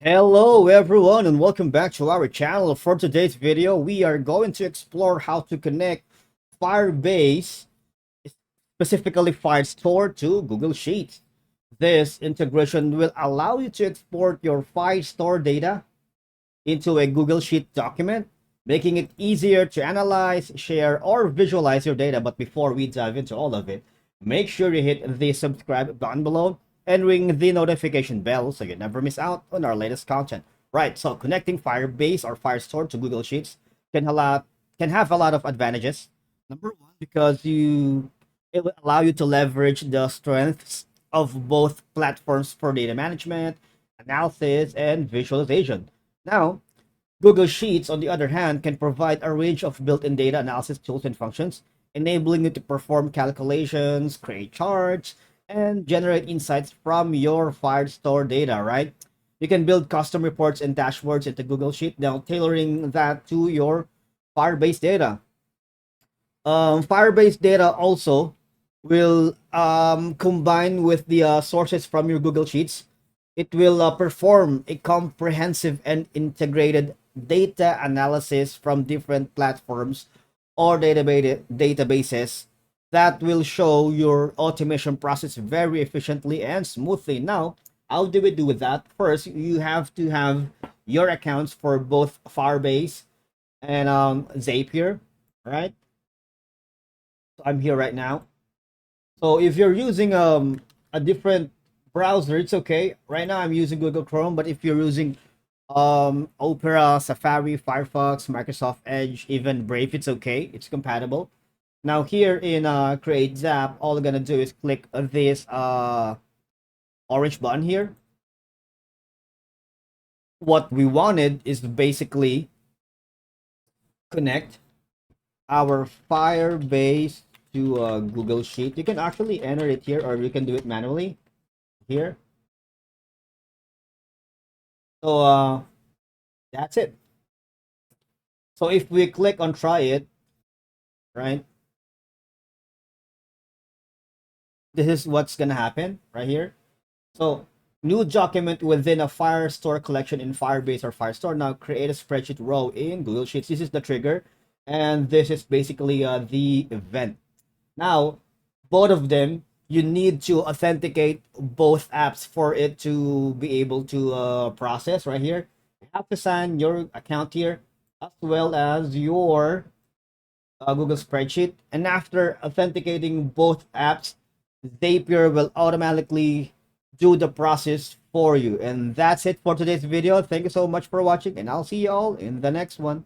Hello everyone and welcome back to our channel. For today's video, we are going to explore how to connect Firebase, specifically Firestore, to Google Sheets. This integration will allow you to export your Firestore data into a Google Sheet document, making it easier to analyze, share, or visualize your data. But before we dive into all of it, make sure you hit the subscribe button below and ring the notification bell so you never miss out on our latest content. Right, so connecting Firebase or Firestore to Google Sheets can have a lot of advantages. Number one, because it will allow you to leverage the strengths of both platforms for data management, analysis, and visualization. Now, Google Sheets, on the other hand, can provide a range of built-in data analysis tools and functions, enabling you to perform calculations, create charts, and generate insights from your Firestore data, right? You can build custom reports and dashboards into Google Sheet, now tailoring that to your Firebase data. Firebase data also will combine with the sources from your Google Sheets. It will perform a comprehensive and integrated data analysis from different platforms or databases that will show your automation process very efficiently and smoothly. Now, how do we do with that? First, you have to have your accounts for both Firebase and Zapier, right? So I'm here right now. So if you're using a different browser, it's okay. Right now I'm using Google Chrome, but if you're using Opera, Safari, Firefox, Microsoft Edge, even Brave, it's okay. It's compatible. Now here in Create Zap, all I'm gonna do is click this orange button here. What we wanted is to basically connect our Firebase to Google Sheet. You can actually enter it here, or you can do it manually here. So that's it. So if we click on try it, right, this is what's gonna happen right here. So new document within a Firestore collection in Firebase or Firestore. Now create a spreadsheet row in Google Sheets. This is the trigger, and this is basically the event. Now, both of them, you need to authenticate both apps for it to be able to process right here. You have to sign your account here as well as your Google spreadsheet. And after authenticating both apps, Zapier will automatically do the process for you. And that's it for today's video. Thank you so much for watching, and I'll see you all in the next one.